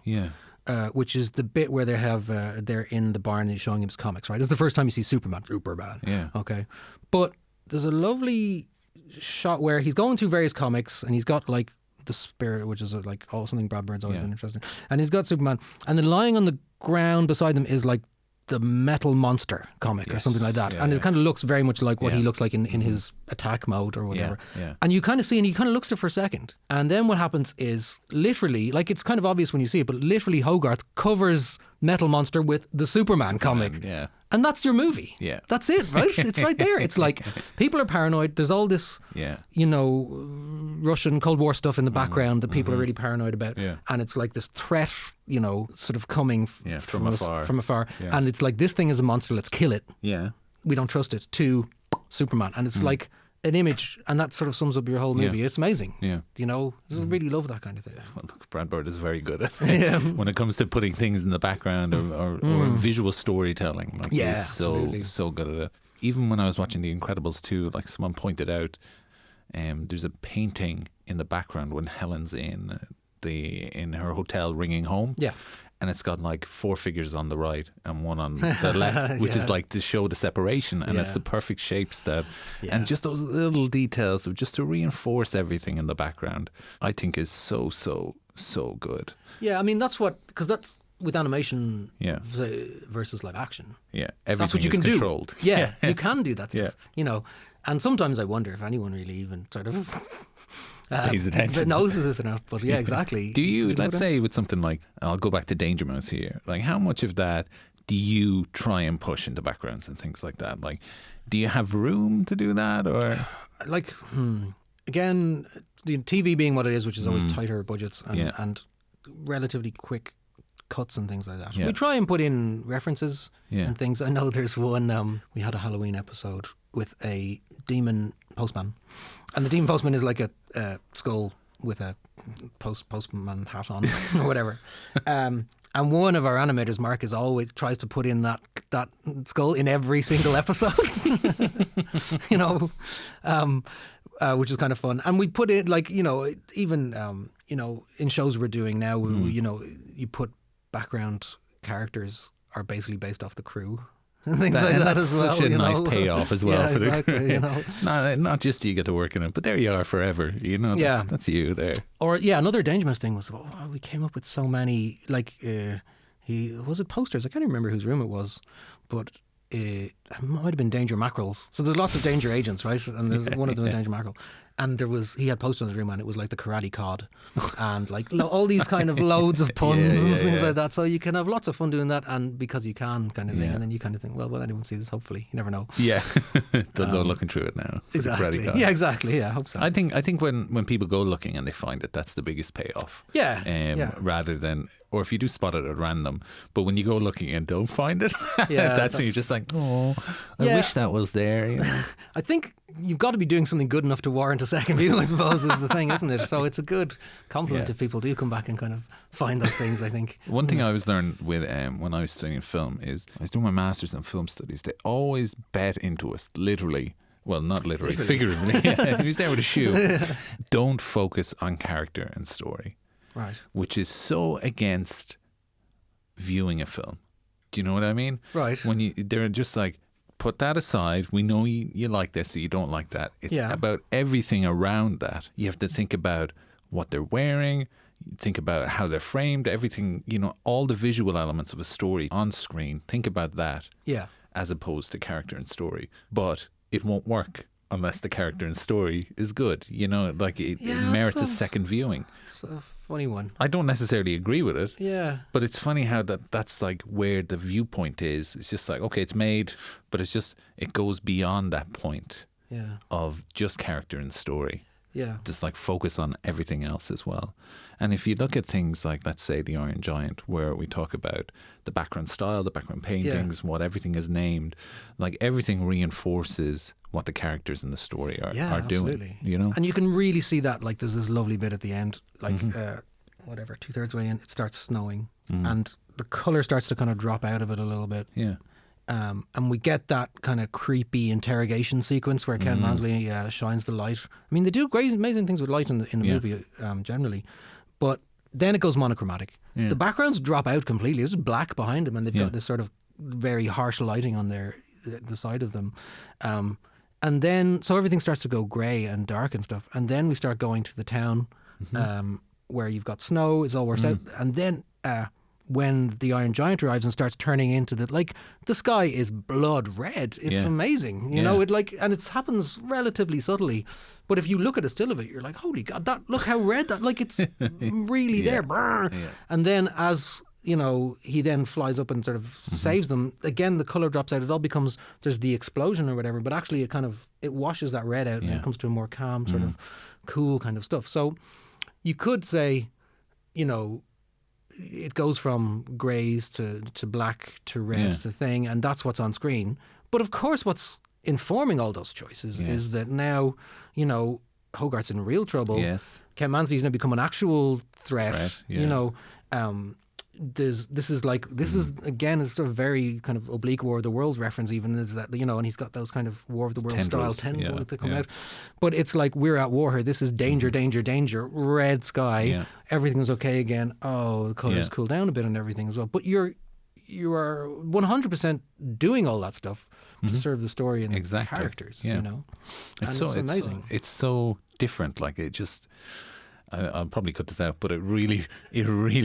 Which is the bit where they have they're in the barn and he's showing him his comics. Right, it's the first time you see Superman. Okay, but there's a lovely shot where he's going through various comics and he's got like the Spirit, which is like something Brad Bird's always been interested in, and he's got Superman, and then lying on the ground beside them is like the Metal Monster comic or something like that, and it kind of looks very much like what he looks like in his attack mode or whatever. And you kind of see, and he kind of looks there for a second, and then what happens is literally, like, it's kind of obvious when you see it, but literally Hogarth covers Metal Monster with the Superman comic. And that's your movie. That's it, right? It's right there. It's like people are paranoid. There's all this, you know, Russian Cold War stuff in the background that people are really paranoid about. And it's like this threat, you know, sort of coming from afar. And it's like, this thing is a monster. Let's kill it. We don't trust it. To Superman. And it's like an image, and that sort of sums up your whole movie. It's amazing. You know, I just really love that kind of thing. Well, look, Brad Bird is very good at it when it comes to putting things in the background or visual storytelling. Like, he's so good at it. Even when I was watching The Incredibles 2, like someone pointed out, there's a painting in the background when Helen's in her hotel ringing home. And it's got like 4 figures on the right and 1 on the left, which is like to show the separation, and it's the perfect shapes that, and just those little details of just to reinforce everything in the background, I think is so good. Yeah, I mean, because that's with animation versus live action. Everything that's what you can controlled. Do. You can do that stuff, you know. And sometimes I wonder if anyone really even sort of pays attention, notices this or not. But yeah, exactly. Do you, let's say with something like, I'll go back to Danger Mouse here, like how much of that do you try and push into backgrounds and things like that? Like, do you have room to do that, or like again, the TV being what it is, which is always tighter budgets and relatively quick cuts and things like that. We try and put in references and things. I know there's one, we had a Halloween episode with a demon postman, and the demon postman is like a skull with a postman hat on or whatever, and And one of our animators, Mark, is always tries to put in that skull in every single episode. You know, which is kind of fun. And we put it like, you know, even you know, in shows we're doing now, you know, you put background characters are basically based off the crew. And things like that that's as well. such a you nice know? payoff as well Yeah, for the exactly, crew. you know. Not just do you get to work in it, but there you are forever. You know, that's you there. Or another Dangerous thing was we came up with so many like was it posters? I can't even remember whose room it was, but it might have been Danger Mackerels. So there's lots of Danger Agents, right? And there's one of them was Danger Mackerel. And he had posters in his room, and it was like the Karate Cod, and like all these kind of loads of puns and things like that. So you can have lots of fun doing that, and because you can, kind of thing. And then you kind of think, well, will anyone see this? Hopefully, you never know. Yeah, they'll go looking through it now. Exactly. Yeah, exactly. Yeah, I hope so. I think when people go looking and they find it, that's the biggest payoff. Yeah. Rather than, or if you do spot it at random, but when you go looking and don't find it, that's when you're just like, oh, I wish that was there. You know? I think you've got to be doing something good enough to warrant a second view, I suppose, is the thing, isn't it? So it's a good compliment if people do come back and kind of find those things, I think. One thing I always learned with when I was studying film is I was doing my master's in film studies. They always bet into us, literally. Well, not literally. Figuratively. He was there with a shoe. Don't focus on character and story. Right. Which is so against viewing a film. Do you know what I mean? Right. When they're just like, put that aside. We know you like this, so you don't like that. It's about everything around that. You have to think about what they're wearing, think about how they're framed, everything, you know, all the visual elements of a story on screen. Think about that. Yeah. As opposed to character and story. But it won't work unless the character and story is good. You know, like it merits a second viewing. It's a funny one. I don't necessarily agree with it. Yeah. But it's funny how that's like where the viewpoint is. It's just like, okay, it's made, but it goes beyond that point of just character and story. Yeah. Just like focus on everything else as well. And if you look at things like, let's say, The Iron Giant, where we talk about the background style, the background paintings, what everything is named, like everything reinforces what the characters in the story are doing. Absolutely. You know? And you can really see that, like there's this lovely bit at the end, like 2/3 way in, it starts snowing and the colour starts to kind of drop out of it a little bit. Yeah. And we get that kind of creepy interrogation sequence where Ken Mansley shines the light. I mean, they do great, amazing things with light in the movie generally, but then it goes monochromatic. Yeah. The backgrounds drop out completely. It's just black behind them, and they've got this sort of very harsh lighting on the side of them. And then, so everything starts to go grey and dark and stuff. And then we start going to the town where you've got snow, it's all worked out. And then when the Iron Giant arrives and starts turning into the sky is blood red. It's amazing, you know. And it happens relatively subtly, but if you look at a still of it, you're like, holy God, look how red that! Like it's really there. And then as you know, he then flies up and sort of saves them. Again, the color drops out. It all becomes there's the explosion or whatever, but actually it washes that red out and it comes to a more calm sort of cool kind of stuff. So you could say, you know, it goes from greys to black to red to thing, and that's what's on screen. But of course, what's informing all those choices is that now, you know, Hogarth's in real trouble. Yes. Ken Mansley's now become an actual threat. You know, this is again, it's sort of very kind of oblique War of the Worlds reference. Even is that, you know, and he's got those kind of War of the Worlds style tendrils that come out. But it's like we're at war here. This is danger, danger, danger. Red sky. Yeah. Everything's okay again. Oh, the colors cool down a bit and everything as well. But you are 100% doing all that stuff to serve the story and the characters. You know, it's amazing. It's so different. Like it just. I'll probably cut this out, but it really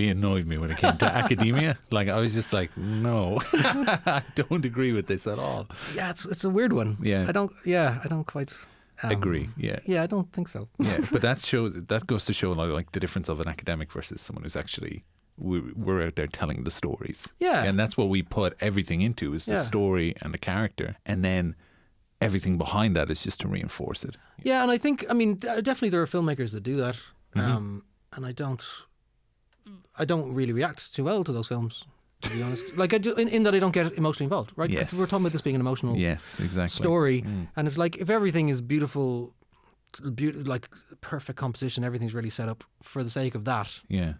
annoyed me when it came to academia. Like I was just like, no, I don't agree with this at all. Yeah, it's a weird one. Yeah, I don't quite agree. Yeah, I don't think so. Yeah, but that goes to show like the difference of an academic versus someone who's actually we're out there telling the stories. Yeah, and that's what we put everything into is the story and the character, and then everything behind that is just to reinforce it. Yeah, and I think definitely there are filmmakers that do that. And I don't really react too well to those films, to be honest. Like I do, in that I don't get emotionally involved, right? Because we're talking about this being an emotional story, and it's like if everything is beautiful, like perfect composition, everything's really set up for the sake of that. Yeah.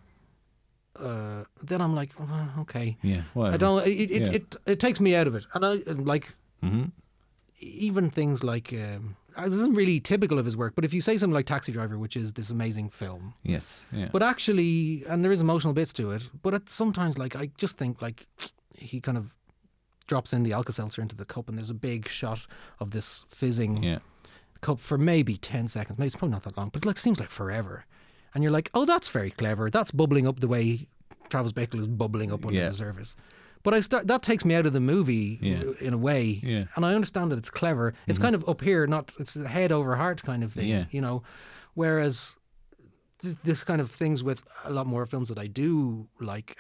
then I'm like, oh, okay. Yeah. Well, I don't. yeah. It takes me out of it, and like Mm-hmm. even things like this isn't really typical of his work, but if you say something like Taxi Driver, which is this amazing film, Yes. Yeah. but actually, and there is emotional bits to it, but sometimes like I just think like he kind of drops in the Alka-Seltzer into the cup, and there's a big shot of this fizzing Yeah. cup for maybe 10 seconds. Maybe it's probably not that long, but it like seems like forever. And you're like, oh, that's very clever. That's bubbling up the way Travis Bickle is bubbling up under Yeah. the surface. But that takes me out of the movie in a way. Yeah. And I understand that it's clever. It's kind of up here, it's a head over heart kind of thing, Yeah. you know. Whereas this kind of things with a lot more films that I do like,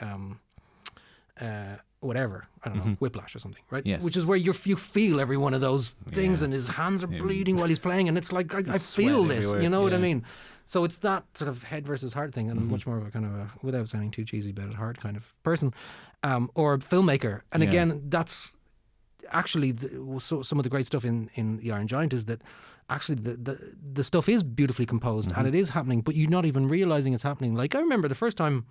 whatever, I don't know, Whiplash or something, right? Yes. Which is where you feel every one of those things, and his hands are bleeding while he's playing, and it's like I feel sweat this, everywhere. you know what I Yeah. mean? So it's that sort of head versus heart thing, and I'm much more of a kind of a, without sounding too cheesy about it, heart kind of person, or filmmaker. And Yeah. again, that's actually some of the great stuff in The Iron Giant is that actually the stuff is beautifully composed and it is happening, but you're not even realizing it's happening. Like I remember the first time,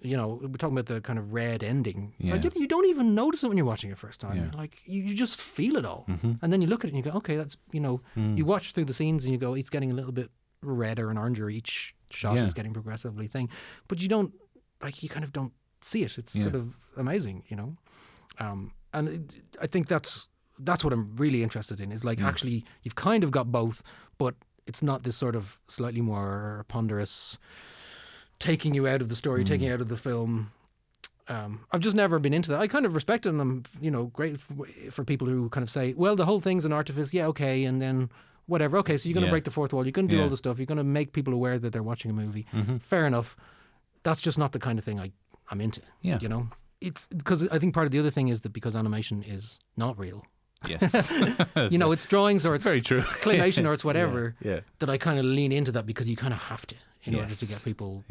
you know, we're talking about the kind of red ending. Yeah. Like you don't even notice it when you're watching it first time. Yeah. Like you just feel it all, and then you look at it and you go, okay, that's, you know, you watch through the scenes and you go, it's getting a little bit redder and oranger. Each shot is getting progressively thing, but you don't like, you kind of don't see it. It's sort of amazing, you know. And I think that's what I'm really interested in, is like actually you've kind of got both, but it's not this sort of slightly more ponderous taking you out of the story, taking you out of the film. I've just never been into that. I kind of respect it, and I'm, you know, great for people who kind of say, well, the whole thing's an artifice, yeah, okay, and then whatever, okay, so you're going to break the fourth wall, you're going to do all the stuff, you're going to make people aware that they're watching a movie. Fair enough. That's just not the kind of thing I'm into, you know? It's because I think part of the other thing is that because animation is not real. Yes. You know, it's drawings or it's very true. claymation or it's whatever, Yeah. that I kind of lean into that because you kind of have to in order to get people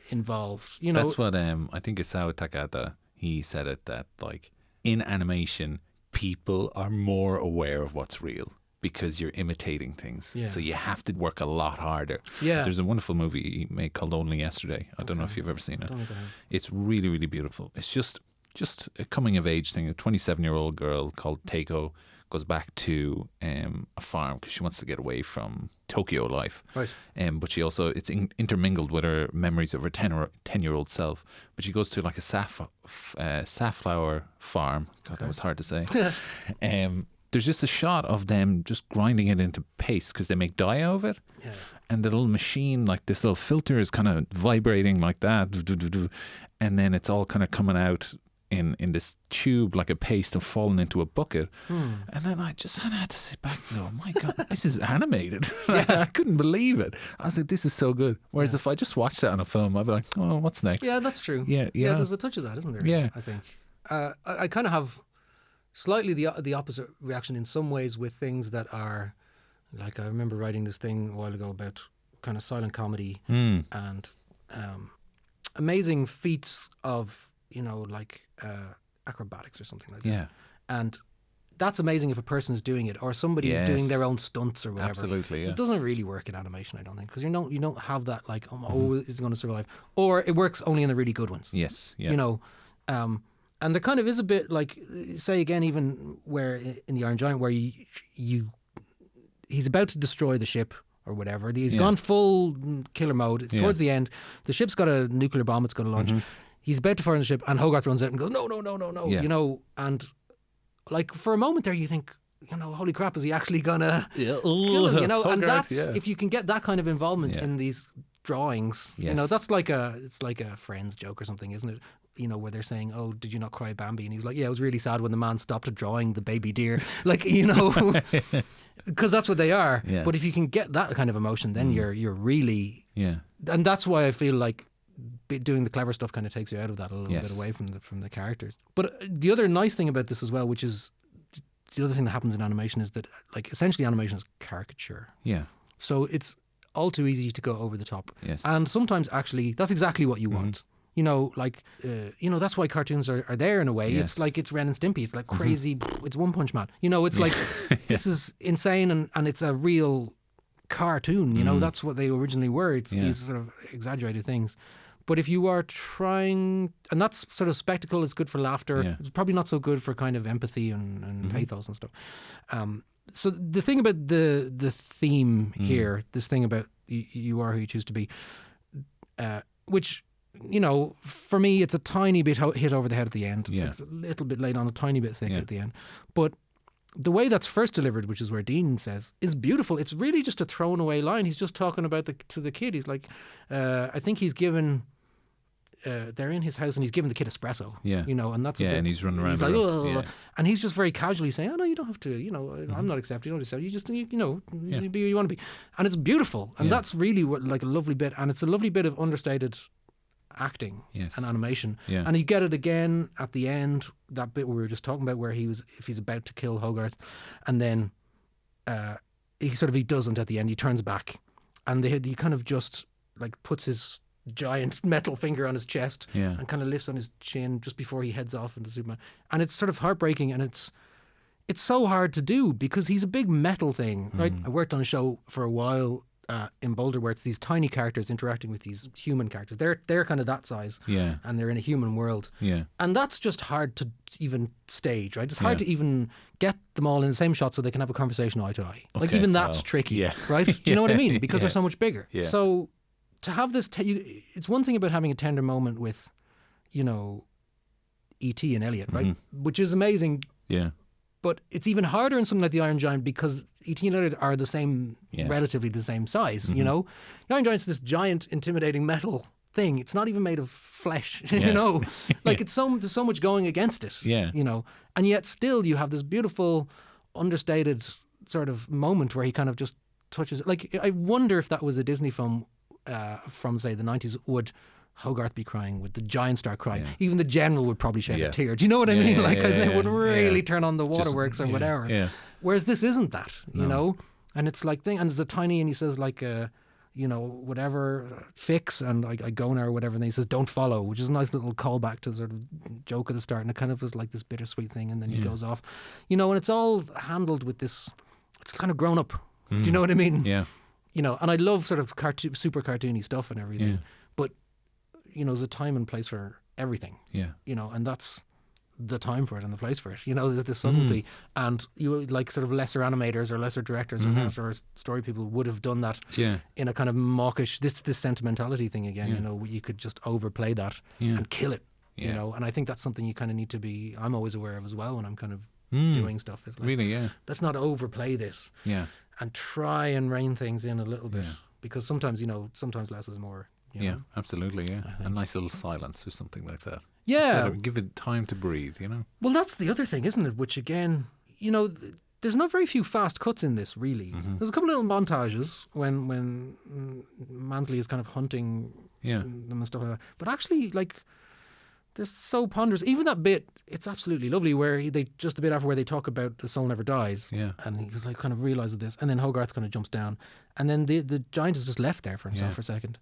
involved. You know, That's what I think Isao Takada, he said it, that like in animation people are more aware of what's real because you're imitating things. Yeah. So you have to work a lot harder. Yeah. There's a wonderful movie he made called Only Yesterday. I don't know if you've ever seen it. don't think I have. It's really, really beautiful. It's just a coming of age thing. A 27-year-old girl called Teiko goes back to a farm because she wants to get away from Tokyo life. Right. But she also, it's intermingled with her memories of her 10-year-old self. But she goes to like a safflower farm. God, that was hard to say. There's just a shot of them just grinding it into paste because they make dye out of it. Yeah. And the little machine, like this little filter, is kind of vibrating like that. And then it's all kind of coming out in this tube like a paste and falling into a bucket. And then I had to sit back and go, oh my God, this is animated. I couldn't believe it. I was like, this is so good. Whereas if I just watched that on a film, I'd be like, oh, what's next? Yeah, that's true. Yeah. There's a touch of that, isn't there? Yeah. I think. I kind of have slightly the opposite reaction in some ways with things that are, like I remember writing this thing a while ago about kind of silent comedy and amazing feats of, you know, like acrobatics or something like this. Yeah. And that's amazing if a person is doing it or somebody is doing their own stunts or whatever. Absolutely, yeah. It doesn't really work in animation, I don't think, because you don't have that like, oh, is it going to survive? Or it works only in the really good ones. Yes. Yeah. You know, and there kind of is a bit like, say again, even where in the Iron Giant, where he's about to destroy the ship or whatever. He's gone full killer mode. It's towards the end. The ship's got a nuclear bomb it's going to launch. He's about to fire on the ship, and Hogarth runs out and goes, no. Yeah. You know, and like for a moment there, you think, you know, holy crap, is he actually gonna kill him? You know, and that's if you can get that kind of involvement in these drawings. You know, that's like it's like a Friends joke or something, isn't it? You know, where they're saying, "Oh, did you not cry, Bambi?" And he's like, "Yeah, it was really sad when the man stopped drawing the baby deer." Like, you know, because that's what they are. Yeah. But if you can get that kind of emotion, then you're really Yeah. and that's why I feel like doing the clever stuff kind of takes you out of that a little Yes. bit away from the characters. But the other nice thing about this as well, which is the other thing that happens in animation, is that like essentially animation is caricature. Yeah. So it's all too easy to go over the top. Yes. And sometimes actually that's exactly what you want. You know, like, you know, that's why cartoons are there in a way. Yes. It's like it's Ren and Stimpy. It's like crazy. It's One Punch Man. You know, it's like, this is insane and it's a real cartoon. You know, that's what they originally were. It's these sort of exaggerated things. But if you are trying, and that's sort of spectacle is good for laughter. Yeah. It's probably not so good for kind of empathy and pathos and stuff. So the thing about the theme here, this thing about you are who you choose to be, which, you know, for me, it's a tiny bit hit over the head at the end. Yeah. It's a little bit laid on, a tiny bit thick Yeah. at the end. But the way that's first delivered, which is where Dean says, is beautiful. It's really just a thrown away line. He's just talking about to the kid. He's like, I think he's given. They're in his house and he's giving the kid espresso. Yeah. You know, and that's Yeah, and he's running around. He's like, the oh, room. Yeah. and he's just very casually saying, "Oh no, you don't have to. You know, I'm not accepted. You don't accept. You just, you know, you be who you want to be." And it's beautiful, and that's really like a lovely bit, and it's a lovely bit of understated acting and animation. Yeah. And you get it again at the end, that bit where we were just talking about, where if he's about to kill Hogarth, and then he doesn't at the end. He turns back, and he kind of just like puts his giant metal finger on his chest and kind of lifts on his chin just before he heads off into Superman. And it's sort of heartbreaking, and it's so hard to do because he's a big metal thing, right? I worked on a show for a while in Boulder where it's these tiny characters interacting with these human characters. They're kind of that size, and they're in a human world, and that's just hard to even stage, right? It's hard to even get them all in the same shot so they can have a conversation eye to eye. Like even that's tricky, right? Do you know what I mean? Because they're so much bigger. So to have this, it's one thing about having a tender moment with, you know, E.T. and Elliot, right? Which is amazing. Yeah. But it's even harder in something like the Iron Giant because E.T. and Elliot are the same, relatively the same size, you know? The Iron Giant's this giant, intimidating metal thing. It's not even made of flesh, you know? Like there's so much going against it, you know? And yet still you have this beautiful, understated sort of moment where he kind of just touches it. Like, I wonder if that was a Disney film from, say, the 90s, would Hogarth be crying? Would the giant start crying? Even the general would probably shed a tear. Do you know what I mean? They would really turn on the waterworks or whatever. Whereas this isn't that, you know? And it's like and there's a tiny, and he says like, you know, whatever, fix, and I go now or whatever, and then he says, don't follow, which is a nice little callback to sort of joke at the start, and it kind of was like this bittersweet thing, and then he goes off. You know, and it's all handled with this, it's kind of grown up. Do you know what I mean? Yeah. You know, and I love sort of super cartoony stuff and everything, but, you know, there's a time and place for everything. Yeah. You know, and that's the time for it and the place for it. You know, there's this subtlety, and you like sort of lesser animators or lesser directors or story people would have done that in a kind of mawkish, this sentimentality thing again, you know, you could just overplay that and kill it, you know, and I think that's something you kind of need to be, I'm always aware of as well when I'm kind of doing stuff. It's like, let's not overplay this. And try and rein things in a little bit, because sometimes, you know, sometimes less is more. You know? Absolutely, a nice little silence or something like that. Yeah. Give it time to breathe, you know? Well, that's the other thing, isn't it? Which again, you know, there's not very few fast cuts in this, really. There's a couple of little montages when Mansley is kind of hunting them and stuff like that. But actually, like, they're so ponderous. Even that bit, it's absolutely lovely, where just the bit after where they talk about the soul never dies. And he's like kind of realizes this. And then Hogarth kind of jumps down. And then the giant is just left there for himself for a second.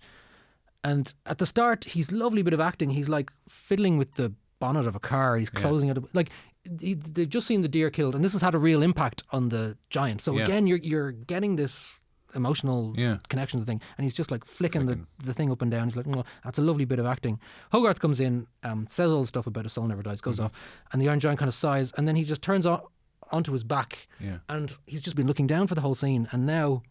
And at the start, he's lovely bit of acting. He's like fiddling with the bonnet of a car. He's closing it. Like, they've just seen the deer killed. And this has had a real impact on the giant. So again, you're getting this emotional connection to the thing, and he's just like flicking the thing up and down. He's like, oh, that's a lovely bit of acting. Hogarth comes in, says all the stuff about a soul never dies, goes off, and the Iron Giant kind of sighs, and then he just turns onto his back, and he's just been looking down for the whole scene, and now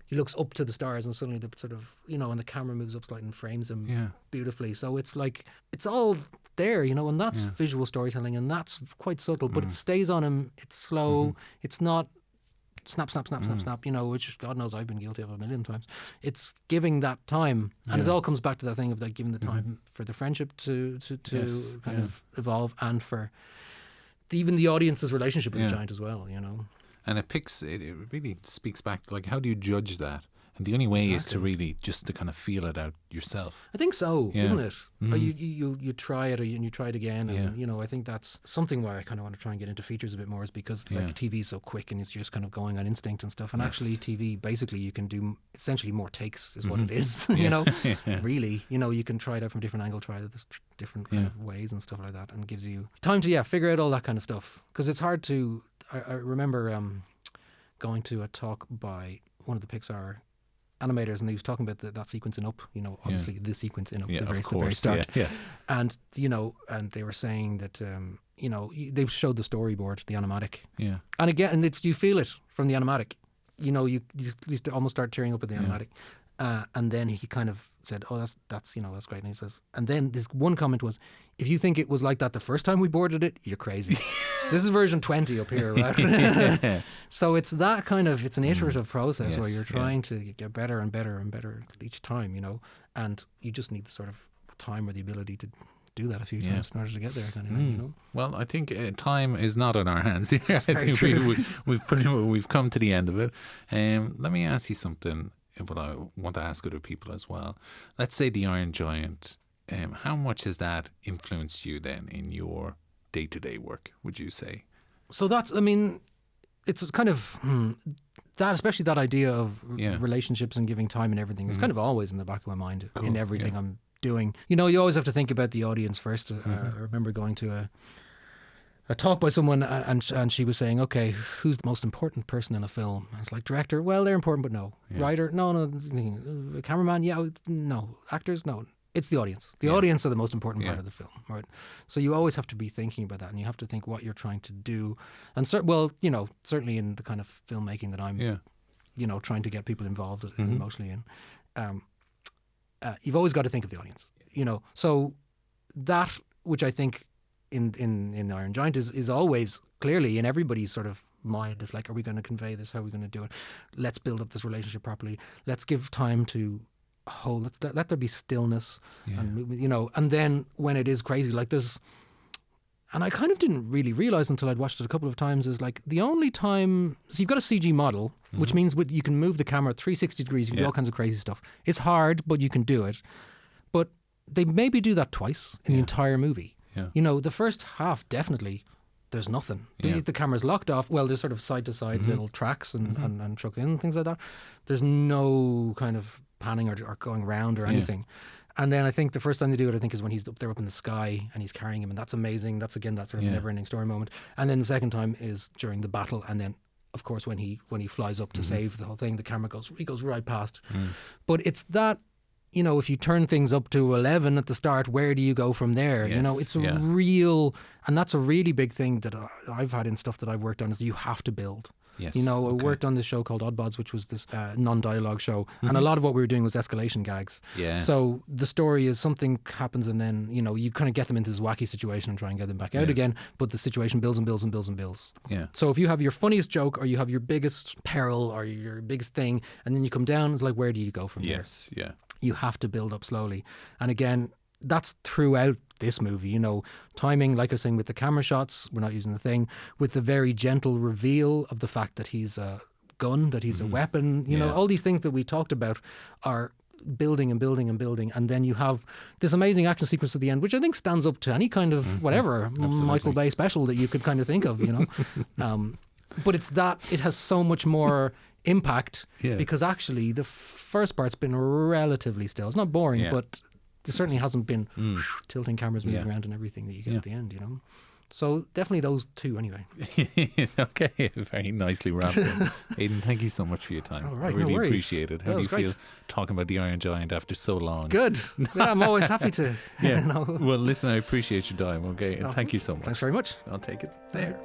he looks up to the stars, and suddenly the sort of, you know, and the camera moves up slightly and frames him beautifully. So it's like, it's all there, you know, and that's visual storytelling, and that's quite subtle, but it stays on him. It's slow. It's not snap, snap, snap, snap, snap, you know, which God knows I've been guilty of a million times. It's giving that time. And it all comes back to that thing of like giving the time for the friendship to kind of evolve, and for even the audience's relationship with the giant as well, you know. And it really speaks back to, like, how do you judge that? And the only way is to really just to kind of feel it out yourself. I think so, isn't it? You try it, and you try it again, and you know, I think that's something why I kind of want to try and get into features a bit more, is because like TV is so quick and you're just kind of going on instinct and stuff. And actually, TV, basically, you can do essentially more takes, is what it is. You know, really, you know, you can try it out from a different angle, try it different kind of ways and stuff like that, and gives you time to figure out all that kind of stuff, because it's hard to. I remember going to a talk by one of the Pixar animators, and he was talking about that sequence in Up. You know, obviously the sequence in Up, Yeah, the of very course. start. Yeah. And you know, and they were saying that you know, they showed the storyboard, the animatic, Yeah. and again, and if you feel it from the animatic, you know, you just almost start tearing up at the animatic. And then he kind of said, "Oh, that's you know, that's great." And he says, and then this one comment was, "If you think it was like that the first time we boarded it, you're crazy." This is version 20 up here, right? So it's that kind of, it's an iterative process where you're trying to get better and better and better each time, you know, and you just need the sort of time or the ability to do that a few times in order to get there, kind of thing, you know. Well, I think time is not in our hands here. I very think we've come to the end of it. Let me ask you something, what I want to ask other people as well. Let's say the Iron Giant. How much has that influenced you then in your day-to-day work, would you say? So that's, I mean, it's kind of that, especially that idea of relationships and giving time and everything. It's kind of always in the back of my mind in everything I'm doing. You know, you always have to think about the audience first. I remember going to a talk by someone, and she was saying, okay, who's the most important person in a film? And it's like, director, well, they're important, but no. Writer, no. Cameraman, no. Actors, no. It's the audience. The audience are the most important part of the film, right? So you always have to be thinking about that, and you have to think what you're trying to do. And well, you know, certainly in the kind of filmmaking that I'm, you know, trying to get people involved emotionally in, you've always got to think of the audience, you know. So that, which I think in Iron Giant is always clearly in everybody's sort of mind, is like, are we going to convey this? How are we going to do it? Let's build up this relationship properly. Let's give time to hold. Let there be stillness, and you know. And then when it is crazy, like this, and I kind of didn't really realize until I'd watched it a couple of times, is like the only time. So you've got a CG model, which means you can move the camera 360 degrees. You can do all kinds of crazy stuff. It's hard, but you can do it. But they maybe do that twice in the entire movie. You know, the first half, definitely, there's nothing. The camera's locked off. Well, there's sort of side-to-side little tracks and truck in and things like that. There's no kind of panning or going round or anything. And then I think the first time they do it, I think, is when he's up there up in the sky and he's carrying him, and that's amazing. That's, again, that sort of never-ending story moment. And then the second time is during the battle, and then, of course, when he flies up to save the whole thing, the camera goes right past. But it's that, you know, if you turn things up to 11 at the start, where do you go from there? You know, it's a real, and that's a really big thing that I've had in stuff that I've worked on, is that you have to build. Yes. You know, I worked on this show called Oddbods, which was this non-dialogue show, and a lot of what we were doing was escalation gags. So the story is something happens, and then, you know, you kind of get them into this wacky situation and try and get them back out again, but the situation builds and builds and builds and builds. So if you have your funniest joke, or you have your biggest peril, or your biggest thing, and then you come down, it's like, where do you go from there? You have to build up slowly. And again, that's throughout this movie, you know, timing, like I was saying, with the camera shots, we're not using the thing, with the very gentle reveal of the fact that he's a gun, that he's a weapon, you know, all these things that we talked about are building and building and building. And then you have this amazing action sequence at the end, which I think stands up to any kind of whatever Michael Bay special that you could kind of think of, you know. But it's that, it has so much more impact because actually the first part's been relatively still. It's not boring, but there certainly hasn't been tilting cameras moving around and everything that you get at the end, you know. So definitely those two anyway. Okay, very nicely wrapped up. Aidan, thank you so much for your time. All right, I really no worries. appreciate it. How do you feel talking about the Iron Giant after so long? Good. Yeah, I'm always happy to. You know. Well, listen, I appreciate your time, okay? And thank you so much. Thanks very much. I'll take it. There.